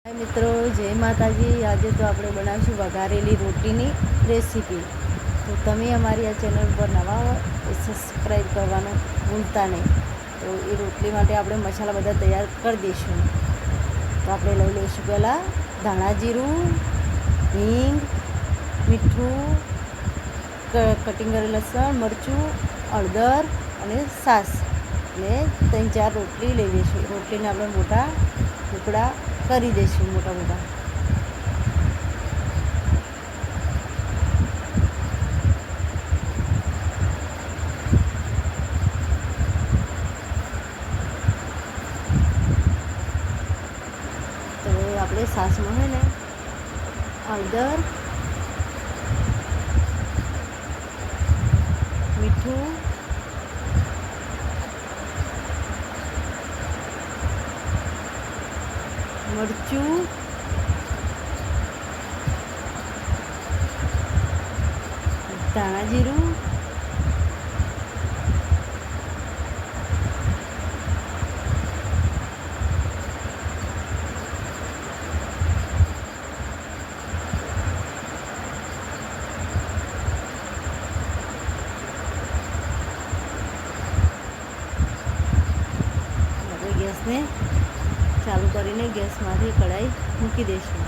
हाय मित्रों, जय माताजी। आज तो આપણે બનાવીશું વઘારેલી રોટલીની રેસીપી। તો તમે અમારી આ ચેનલ પર નવા હો તો સબસ્ક્રાઈબ કરવાનું ભૂલતા નહીં। તો એ રોટલી માટે આપણે મસાલા બધા તૈયાર કરી દઈશું। તો આપણે લઈ લઈશું પહેલાં ધાણા જીરું, હિંગ, મીઠું, કટિંગ કરેલું લસણ, મરચું, હળદર અને છાશ ને 3-4 રોટલી લઈ લઈશું। રોટલીને આપણે મોટા ટુકડા કરી દઈશું, મોટા મોટા। તો આપણે છાશમાં છે ને હળદર, મીઠું, મરચું, ધાણા જીરું, ગેસને ચાલુ કરીને ગેસમાંથી કઢાઈ મૂકી દઈશું।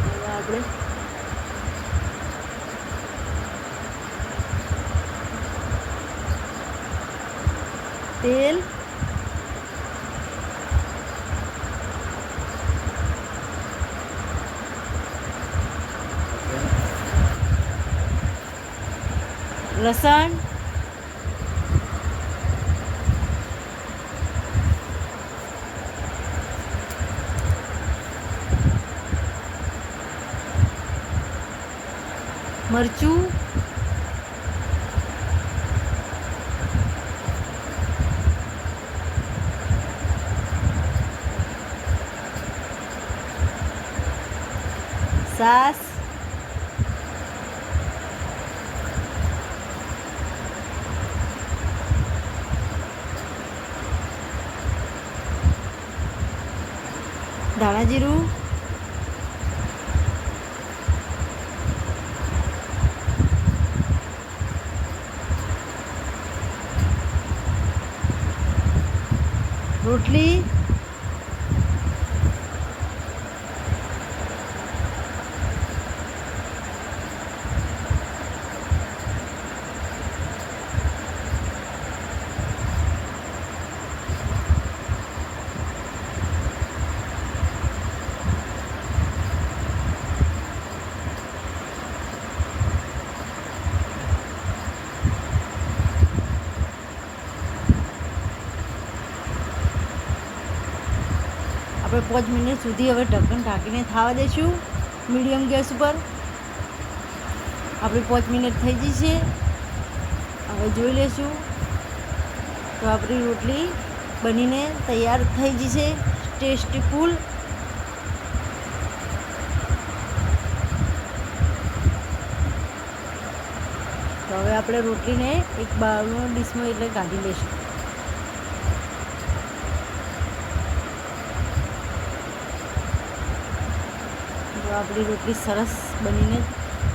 હવે આપણે તેલ, લસણ, મરચું, છાશ, ધાણા જીરું, રોટલી, આપણે 5 મિનિટ સુધી હવે ઢક્કણ ઢાંકીને થવા દઈશું મીડિયમ ગેસ ઉપર। આપણી 5 મિનિટ થઈ ગઈ છે। હવે જોઈ લઈશું તો આપણી રોટલી બનીને તૈયાર થઈ ગઈ છે, ટેસ્ટીફુલ। તો હવે આપણે રોટલીને એક બાઉલમાં ડીશમાં એટલે કાઢી લઈશું। આપણી રોટલી સરસ બનીને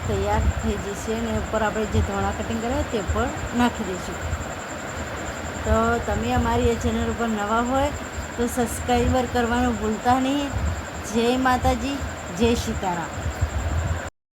તૈયાર થઈ જશે અને ઉપર આપણે જે ધોળા કટિંગ કર્યા તે પર નાખી દઈશું। તો તમે અમારી આ ચેનલ ઉપર નવા હોય તો સબસ્ક્રાઈબર કરવાનું ભૂલતા નહીં। જય માતાજી, જય સીતારામ।